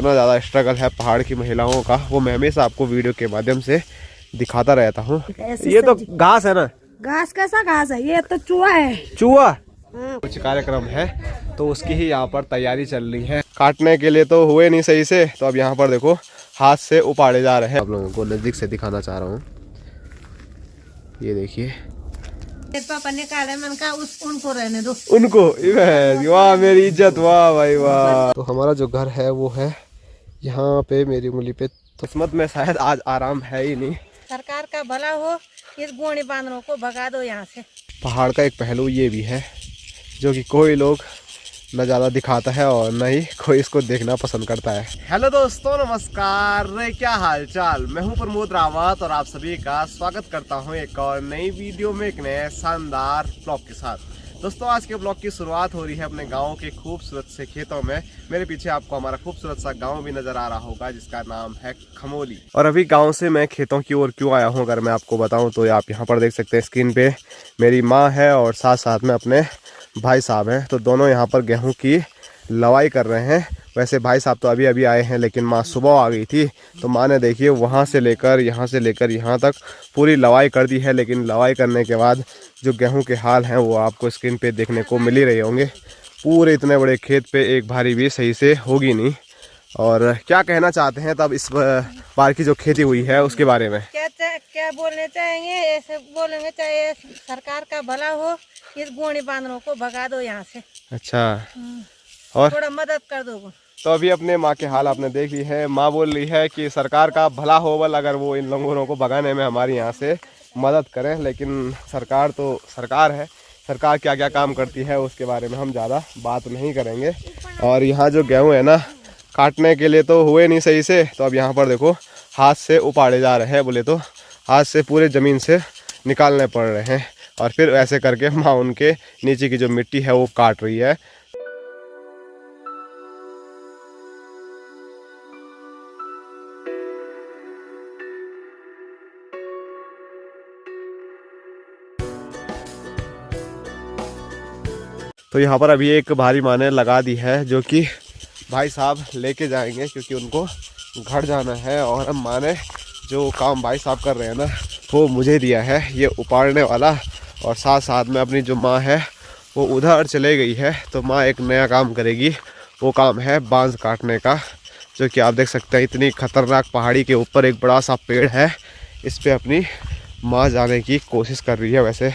कितना ज़्यादा स्ट्रगल है पहाड़ की महिलाओं का, वो मैं हमेशा आपको वीडियो के माध्यम से दिखाता रहता हूँ। ये तो घास है ना? घास कैसा घास है? ये तो चूहा है। चूहा? कुछ कार्यक्रम है तो उसकी ही यहाँ पर तैयारी चल रही है। काटने के लिए तो हुए नहीं सही से, तो अब यहाँ पर देखो हाथ से उपाड़े जा रहे हैं। आप लोगों को नजदीक से दिखाना चाह रहा हूँ, ये देखिए। पापा ने कहा मैंने कहा उनको रहने दो, उनको। वाह मेरी इज्जत, वाह भाई वाह। तो हमारा जो घर है वो है यहाँ पे मेरी उंगली पे। किस्मत में शायद आज आराम है ही नहीं। सरकार का भला हो, इस गोणी बांदरों को भगा दो यहाँ से। पहाड़ का एक पहलू ये भी है जो कि कोई लोग न ज़्यादा दिखाता है और न ही कोई इसको देखना पसंद करता है। हेलो दोस्तों, नमस्कार, क्या हाल चाल। मैं हूं प्रमोद रावत और आप सभी का स्वागत करता हूं एक और नई वीडियो में, एक नए शानदार ब्लॉग के साथ। दोस्तों आज के ब्लॉग की शुरुआत हो रही है अपने गांव के खूबसूरत से खेतों में। मेरे पीछे आपको हमारा खूबसूरत सा गांव भी नजर आ रहा होगा जिसका नाम है खमोली। और अभी गांव से मैं खेतों की ओर क्यों आया हूं अगर मैं आपको बताऊं तो आप यहां पर देख सकते हैं स्क्रीन पे मेरी माँ है और साथ साथ में अपने भाई साहब हैं। तो दोनों यहाँ पर गेहूं की लवाई कर रहे हैं। वैसे भाई साहब तो अभी अभी आए हैं लेकिन माँ सुबह आ गई थी, तो माँ ने देखिए वहाँ से लेकर यहाँ तक पूरी लवाई कर दी है। लेकिन लवाई करने के बाद जो गेहूं के हाल हैं वो आपको स्क्रीन पे देखने को मिल ही रहे होंगे। पूरे इतने बड़े खेत पे एक भारी भी सही से होगी नहीं। और क्या कहना चाहते हैं तब इस बार की जो खेती हुई है उसके बारे में? क्या बोलने चाहेंगे? ऐसे बोलेंगे चाहे सरकार का भला हो, इस गोणी बांदरों को भगा दो यहाँ से। अच्छा, और थोड़ा मदद कर दो। तो अभी अपने माँ के हाल आपने देख ली है। माँ बोल रही है कि सरकार का भला हो बल अगर वो इन लंगूरों को भगाने में हमारी यहाँ से मदद करें। लेकिन सरकार तो सरकार है, सरकार क्या क्या काम करती है उसके बारे में हम ज़्यादा बात नहीं करेंगे। और यहाँ जो गेहूँ है ना, काटने के लिए तो हुए नहीं सही से, तो अब यहाँ पर देखो हाथ से उपाड़े जा रहे हैं। बोले तो हाथ से पूरे ज़मीन से निकालने पड़ रहे हैं और फिर ऐसे करके माँ उनके नीचे की जो मिट्टी है वो काट रही है। तो यहाँ पर अभी एक भारी माँ ने लगा दी है जो कि भाई साहब लेके जाएंगे क्योंकि उनको घर जाना है। और अब माँ ने जो काम भाई साहब कर रहे हैं ना वो मुझे दिया है, ये उपाड़ने वाला। और साथ साथ में अपनी जो माँ है वो उधर चले गई है, तो माँ एक नया काम करेगी। वो काम है बांस काटने का, जो कि आप देख सकते हैं इतनी खतरनाक पहाड़ी के ऊपर एक बड़ा सा पेड़ है। इस पर अपनी माँ जाने की कोशिश कर रही है। वैसे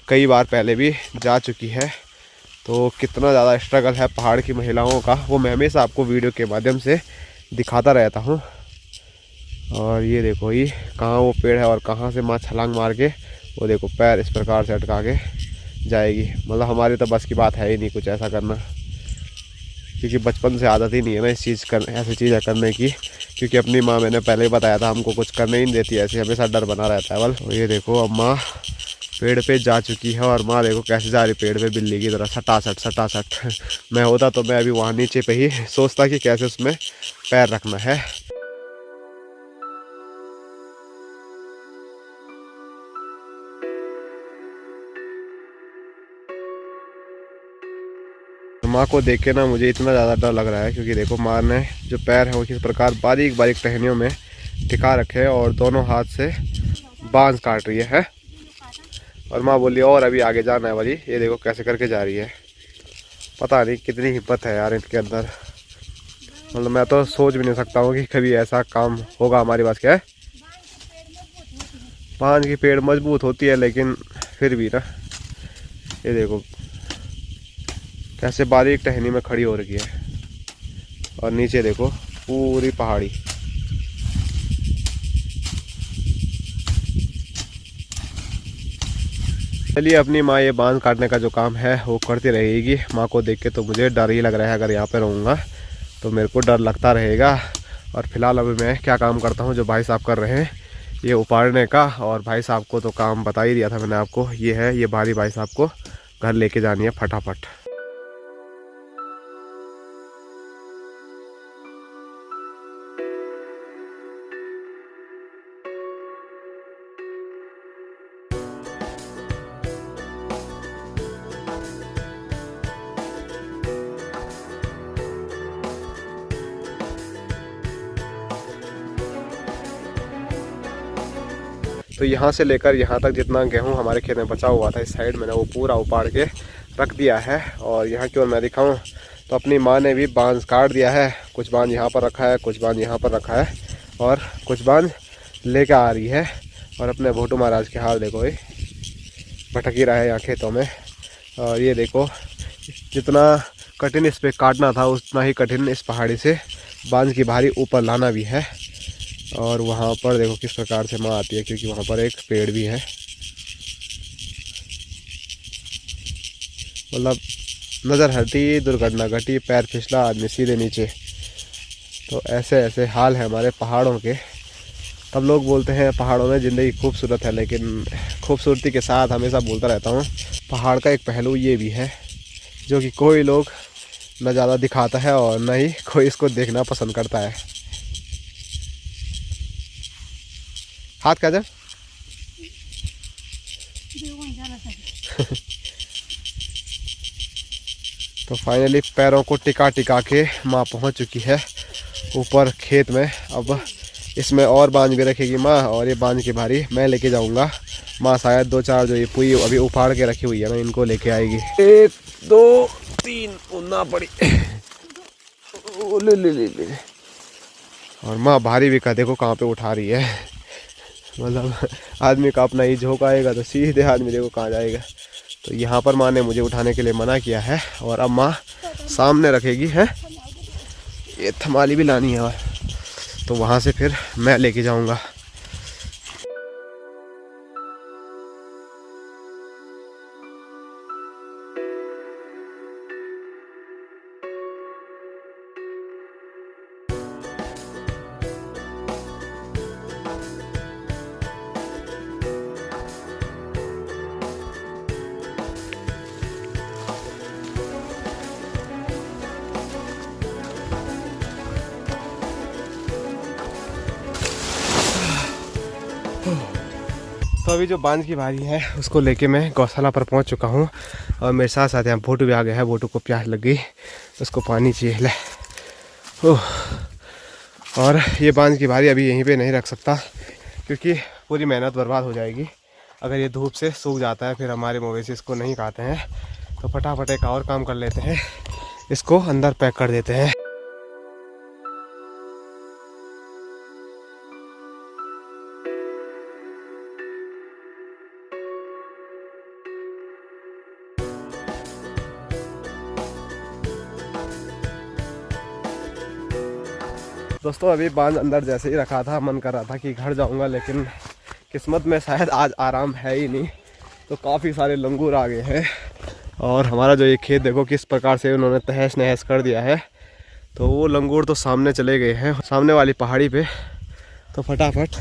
कई बार पहले भी जा चुकी है। तो कितना ज़्यादा स्ट्रगल है पहाड़ की महिलाओं का, वो मैं हमेशा आपको वीडियो के माध्यम से दिखाता रहता हूँ। और ये देखो ये कहाँ वो पेड़ है और कहाँ से माँ छलांग मार के वो देखो पैर इस प्रकार से अटका के जाएगी। मतलब हमारी तो बस की बात है ही नहीं कुछ ऐसा करना, क्योंकि बचपन से आदत ही नहीं है ना ऐसी चीज़ें करने की। क्योंकि अपनी माँ, मैंने पहले ही बताया था, हमको कुछ करने ही नहीं देती, ऐसे हमेशा डर बना रहता है। बल ये देखो अब माँ पेड़ पे जा चुकी है और माँ देखो कैसे जा रही पेड़ पे बिल्ली की तरह सटासट सटासट। मैं होता तो मैं अभी वहाँ नीचे पे ही सोचता कि कैसे उसमें पैर रखना है। माँ को देख के ना मुझे इतना ज़्यादा डर लग रहा है, क्योंकि देखो माँ ने जो पैर है वो किस प्रकार बारीक बारीक टहनियों में टिका रखे हैं और दोनों हाथ से बांस काट रही है। और माँ बोली और अभी आगे जाना है वाली। ये देखो कैसे करके जा रही है, पता नहीं कितनी हिम्मत है यार इनके अंदर। मतलब मैं तो सोच भी नहीं सकता हूँ कि कभी ऐसा काम होगा हमारे पास। क्या है, बांस की पेड़ मजबूत होती है लेकिन फिर भी ना, ये देखो कैसे बारीक टहनी में खड़ी हो रही है। और नीचे देखो पूरी पहाड़ी। चलिए अपनी माँ ये बांस काटने का जो काम है वो करती रहेगी। माँ को देख के तो मुझे डर ही लग रहा है, अगर यहाँ पे रहूँगा तो मेरे को डर लगता रहेगा। और फिलहाल अभी मैं क्या काम करता हूँ जो भाई साहब कर रहे हैं ये उपाड़ने का। और भाई साहब को तो काम बता ही दिया था मैंने आपको, ये है ये भारी भाई साहब को घर लेके जानी है फटाफट। तो यहाँ से लेकर यहाँ तक जितना गेहूँ हमारे खेत में बचा हुआ था इस साइड मैंने वो पूरा उपाड़ के रख दिया है। और यहाँ की ओर मैं दिखाऊँ तो अपनी माँ ने भी बांस काट दिया है, कुछ बांस यहाँ पर रखा है, कुछ बांस यहाँ पर रखा है और कुछ बांस लेकर आ रही है। और अपने भोटू महाराज के हाल देखो, ये भटक ही रहा है यहाँ खेतों में। और ये देखो जितना कठिन इस पे काटना था उतना ही कठिन इस पहाड़ी से बांस की भारी ऊपर लाना भी है। और वहाँ पर देखो किस प्रकार से माँ आती है, क्योंकि वहाँ पर एक पेड़ भी है। मतलब नज़र हटी, दुर्घटना घटी, पैर फिसला, आदमी सीधे नीचे। तो ऐसे ऐसे हाल है हमारे पहाड़ों के। तब लोग बोलते हैं पहाड़ों में ज़िंदगी खूबसूरत है, लेकिन खूबसूरती के साथ हमेशा बोलता रहता हूँ पहाड़ का एक पहलू ये भी है जो कि कोई लोग न ज़्यादा दिखाता है और न ही कोई इसको देखना पसंद करता है। हाथ का जा तो फाइनली पैरों को टिका टिका के माँ पहुँच चुकी है ऊपर खेत में। अब इसमें और बांझ भी रखेगी माँ, और ये बांझ की भारी मैं लेके जाऊंगा। माँ शायद 2-4 जो ये पुई अभी उपाड़ के रखी हुई है ना, इनको लेके आएगी। 1 2 3 उन्ना पड़ी ले। और माँ भारी भी का देखो कहाँ पे उठा रही है। मतलब आदमी का अपना ही झोंका आएगा तो सीधे आदमी देखो कहाँ जाएगा। तो यहाँ पर माँ ने मुझे उठाने के लिए मना किया है और अब माँ सामने रखेगी है। ये थमाली भी लानी है और तो वहाँ से फिर मैं लेके जाऊँगा। तो अभी जो बांझ की बारी है उसको लेके मैं गौशाला पर पहुंच चुका हूं और मेरे साथ साथ यहाँ भोटू भी आ गया है। भोटू को प्यास लग गई, उसको पानी चाहिए ले। और ये बांझ की बारी अभी यहीं पे नहीं रख सकता क्योंकि पूरी मेहनत बर्बाद हो जाएगी अगर ये धूप से सूख जाता है। फिर हमारे मवेशी इसको नहीं खाते हैं, तो फटाफट एक और काम कर लेते हैं, इसको अंदर पैक कर देते हैं। दोस्तों अभी बांध अंदर जैसे ही रखा था, मन कर रहा था कि घर जाऊंगा, लेकिन किस्मत में शायद आज आराम है ही नहीं। तो काफ़ी सारे लंगूर आ गए हैं और हमारा जो ये खेत देखो किस प्रकार से उन्होंने तहस नहस कर दिया है। तो वो लंगूर तो सामने चले गए हैं सामने वाली पहाड़ी पे। तो फटाफट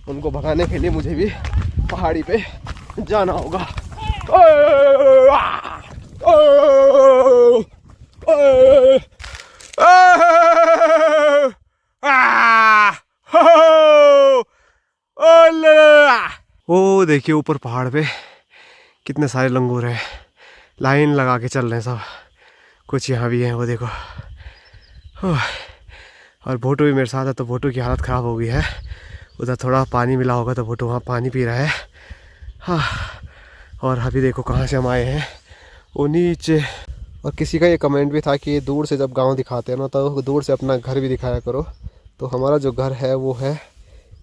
उनको भगाने के लिए मुझे भी पहाड़ी पे जाना होगा। ओ देखिए ऊपर पहाड़ पे कितने सारे लंगूर हैं, लाइन लगा के चल रहे हैं सब। कुछ यहाँ भी हैं वो देखो। और भोटू भी मेरे साथ है, तो भोटू की हालत ख़राब हो गई है। उधर थोड़ा पानी मिला होगा तो भोटू वहाँ पानी पी रहा है। हाँ, और अभी देखो कहाँ से हम आए हैं, वो नीचे। और किसी का ये कमेंट भी था कि दूर से जब गांव दिखाते हैं ना तो दूर से अपना घर भी दिखाया करो। तो हमारा जो घर है वो है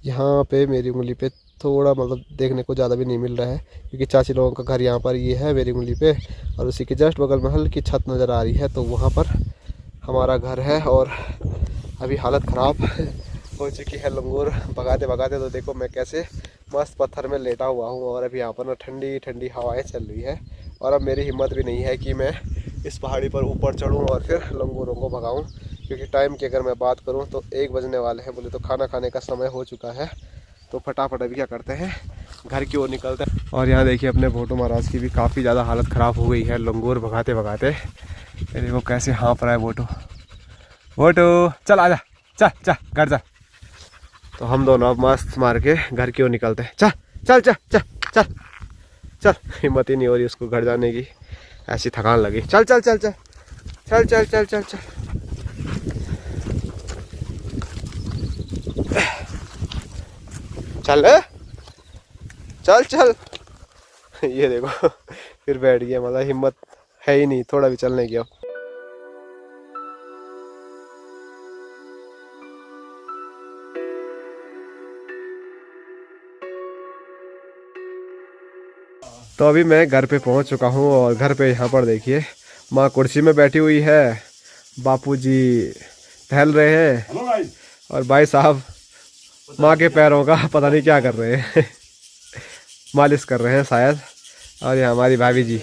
यहाँ पे मेरी उंगली पे, थोड़ा मतलब देखने को ज़्यादा भी नहीं मिल रहा है क्योंकि चाची लोगों का घर यहाँ पर ये है मेरी उंगली पे, और उसी के जस्ट बगल में हल्की छत नज़र आ रही है। तो वहाँ पर हमारा घर है और अभी हालत ख़राब हो चुकी है लंगूर भगाते भगाते। तो देखो मैं कैसे मस्त पत्थर में लेटा हुआ हूँ और अभी यहाँ पर ना ठंडी ठंडी हवाएं चल रही है। और अब मेरी हिम्मत भी नहीं है कि मैं इस पहाड़ी पर ऊपर चढ़ूँ और फिर लंगूरों को भगाऊँ, क्योंकि टाइम की अगर मैं बात करूँ तो 1 बजने वाले हैं। बोले तो खाना खाने का समय हो चुका है। तो फटाफट अभी क्या करते हैं, घर की ओर निकलते हैं। और यहाँ देखिए अपने भोटू महाराज की भी काफ़ी ज़्यादा हालत ख़राब हो गई है लंगूर भगाते भगाते। देखो कैसे हाँफ रहा है भोटू। भोटू चल आजा, चल चल घर जा। तो हम दोनों अब मस्त मार के घर की ओर निकलते हैं। चल चल चल चल चल चल, हिम्मत ही नहीं हो रही उसको घर जाने की, ऐसी थकान लगी। चल चल चल चल चल चल चल चल चल चल। चल चल। ये देखो फिर बैठ गया, मतलब हिम्मत है ही नहीं थोड़ा भी चलने की। तो अभी मैं घर पे पहुंच चुका हूं और घर पे यहाँ पर देखिए माँ कुर्सी में बैठी हुई है, बापूजी टहल रहे हैं और भाई साहब माँ के पैरों का पता नहीं क्या कर रहे हैं मालिश कर रहे हैं शायद। और ये हमारी भाभी जी,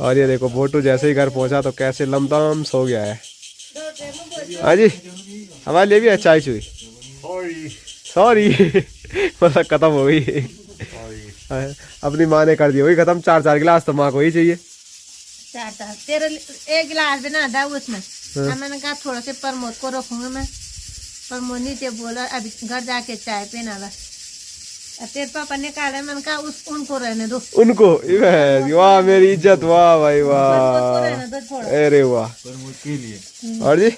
और ये देखो बोटू जैसे ही घर पहुंचा तो कैसे लमदम सो गया है। हाँ जी, हमारे लिए भी है चाय चुई। सॉरी मतलब खत्म हो गई। अपनी माँ ने कर दी वही खत्म, 4-4 गिलास तो माँ को ही चाहिए। 4 तेरे एक गिलास भी ना था उसमें। मैंने कहा थोड़ा से प्रमोद को रखूंगा मैं, प्रमोद नीचे बोला अभी घर जाके चाय पीना बस। तेरे पापा ने कहा, मैंने कहा उनको रहने दो। उनको वाह मेरी इज्जत, वाह भाई वाह, अरे वाह। और जी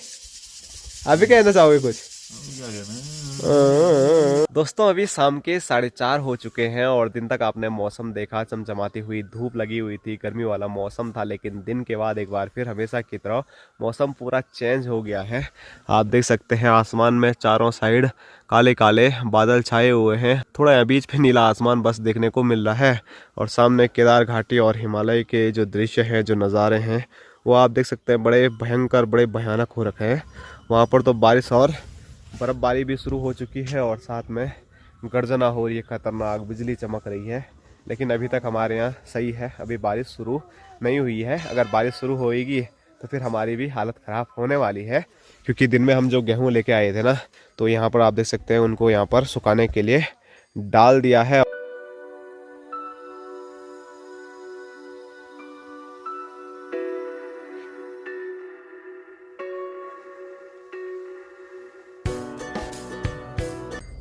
अभी कहना चाहोगे कुछ? दोस्तों अभी शाम के 4:30 हो चुके हैं और दिन तक आपने मौसम देखा, चमचमाती हुई धूप लगी हुई थी, गर्मी वाला मौसम था। लेकिन दिन के बाद एक बार फिर हमेशा की तरह मौसम पूरा चेंज हो गया है। आप देख सकते हैं आसमान में चारों साइड काले काले बादल छाए हुए हैं, थोड़ा यहाँ बीच पे नीला आसमान बस देखने को मिल रहा है। और सामने केदार घाटी और हिमालय के जो दृश्य हैं, जो नज़ारे हैं, वो आप देख सकते हैं बड़े भयंकर, बड़े भयानक हो रखे हैं। वहाँ पर तो बारिश और बर्फ़बारी भी शुरू हो चुकी है और साथ में गर्जना हो रही है, खतरनाक बिजली चमक रही है। लेकिन अभी तक हमारे यहाँ सही है, अभी बारिश शुरू नहीं हुई है। अगर बारिश शुरू होएगी तो फिर हमारी भी हालत ख़राब होने वाली है, क्योंकि दिन में हम जो गेहूँ लेके आए थे ना, तो यहाँ पर आप देख सकते हैं उनको यहाँ पर सुखाने के लिए डाल दिया है।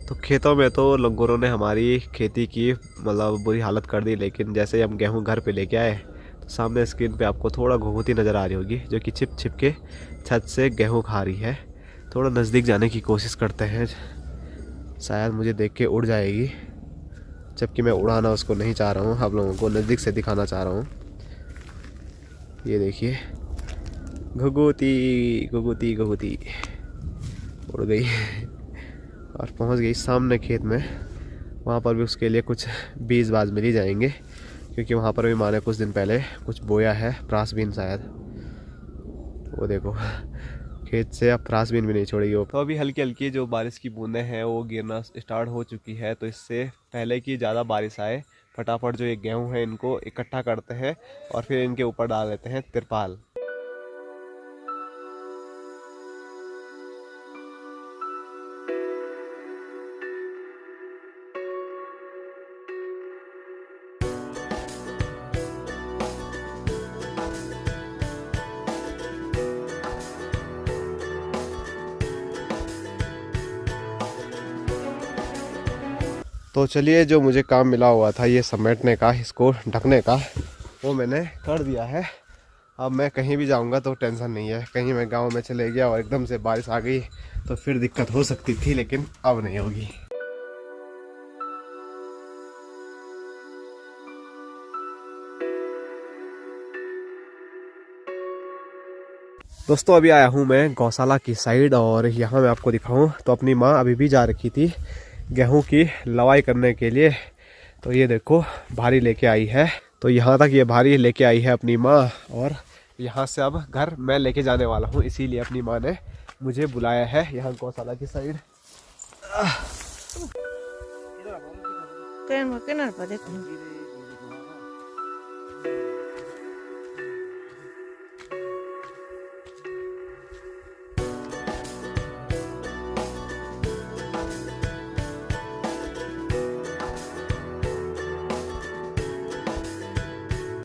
तो खेतों में तो लंगूरों ने हमारी खेती की मतलब बुरी हालत कर दी। लेकिन जैसे ही हम गेहूं घर पे लेके आए तो सामने स्क्रीन पे आपको थोड़ा घुघुती नज़र आ रही होगी, जो कि छिप छिप के छत से गेहूं खा रही है। थोड़ा नज़दीक जाने की कोशिश करते हैं, शायद मुझे देख के उड़ जाएगी, जबकि मैं उड़ाना उसको नहीं चाह रहा हूँ, आप लोगों को नज़दीक से दिखाना चाह रहा हूँ। ये देखिए घुघुती घुघुती घुघुती उड़ गई और पहुंच गई सामने खेत में। वहाँ पर भी उसके लिए कुछ बीज बाज मिल ही जाएंगे, क्योंकि वहाँ पर भी माँ ने कुछ दिन पहले कुछ बोया है, फ्रांसबीन शायद। वो देखो खेत से अब फ्रांसबीन भी नहीं छोड़ेगी वो। तो अभी हल्की हल्की जो बारिश की बूंदें हैं वो गिरना स्टार्ट हो चुकी है। तो इससे पहले कि ज़्यादा बारिश आए, फटाफट जो ये गेहूँ है इनको इकट्ठा करते हैं और फिर इनके ऊपर डाल देते हैं तिरपाल। तो चलिए, जो मुझे काम मिला हुआ था ये समेटने का, इसको ढकने का, वो मैंने कर दिया है। अब मैं कहीं भी जाऊंगा तो टेंशन नहीं है। कहीं मैं गांव में चले गया और एकदम से बारिश आ गई तो फिर दिक्कत हो सकती थी, लेकिन अब नहीं होगी। दोस्तों अभी आया हूँ मैं गौशाला की साइड और यहाँ मैं आपको दिखाऊं तो अपनी माँ अभी भी जा रखी थी गेहूं की लवाई करने के लिए। तो ये देखो भारी लेके आई है, तो यहाँ तक ये भारी लेके आई है अपनी माँ, और यहाँ से अब घर मैं लेके जाने वाला हूँ। इसीलिए अपनी माँ ने मुझे बुलाया है यहाँ गौशाला की साइड।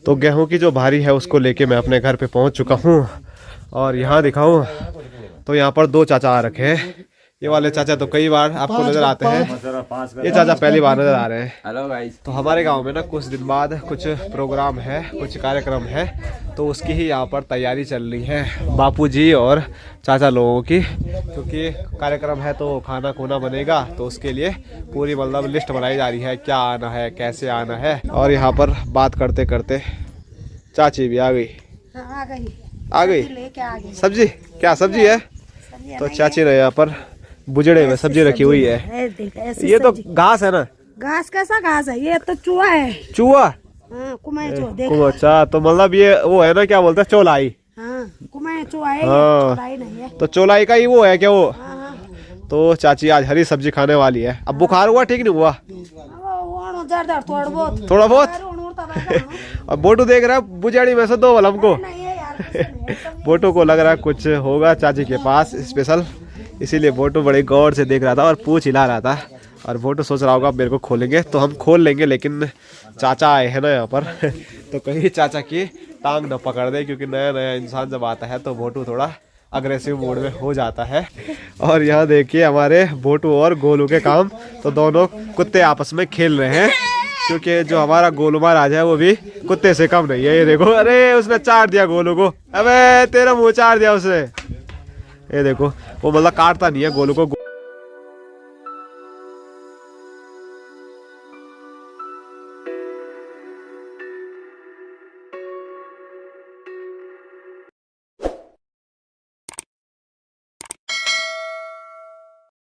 तो गेहूं की जो भारी है उसको लेके मैं अपने घर पे पहुंच चुका हूं और यहाँ दिखाऊं तो यहाँ पर 2 चाचा आ रखे हैं। ये वाले चाचा तो कई बार आपको नजर आते हैं, ये चाचा पहली बार नजर आ रहे हैं। Hello guys. तो हमारे गांव में ना कुछ दिन बाद कुछ प्रोग्राम है, कुछ कार्यक्रम है, तो उसकी ही यहाँ पर तैयारी चल रही है बापूजी और चाचा लोगों की, क्योंकि कार्यक्रम है तो खाना खूना बनेगा, तो उसके लिए पूरी मतलब लिस्ट बनाई जा रही है, क्या आना है, कैसे आना है। और यहाँ पर बात करते करते चाची भी आ गई। आ गई सब्जी, क्या सब्जी है? तो चाची ने यहाँ पर बुजड़े में सब्जी रखी हुई है। ये तो घास है ना? घास कैसा घास है? ये तो चूहा है। चूहा? कुमाई चूहा देख। अच्छा, तो मतलब ये वो है ना, क्या बोलते हैं, चौलाई? कुमाई चूहा है, चौलाई नहीं है। तो चौलाई का ही वो है क्या वो? हाँ। तो चाची आज हरी सब्जी खाने वाली है। अब बुखार हुआ, ठीक नहीं हुआ? थोड़ा बहुत। अब बोटू देख रहा है बुझाड़ी में से दो वाला हमको। बोटू को लग रहा है कुछ होगा चाची के पास स्पेशल, इसीलिए बोटू बड़े गौर से देख रहा था और पूछ हिला रहा था। और बोटू सोच रहा होगा मेरे को खोलेंगे, तो हम खोल लेंगे, लेकिन चाचा आए हैं ना यहाँ पर तो कहीं चाचा की टांग न पकड़ दे, क्योंकि नया नया इंसान जब आता है तो बोटू थोड़ा अग्रेसिव मोड में हो जाता है। और यहाँ देखिए हमारे बोटू और गोलू के काम, तो दोनों कुत्ते आपस में खेल रहे हैं, क्योंकि जो हमारा गोलू महाराज है वो भी कुत्ते से कम नहीं है। ये देखो, अरे उसने चाट दिया गोलू को, अबे तेरा मुंह चाट दिया उसने। ये देखो, वो मतलब काटता नहीं है गोलू को।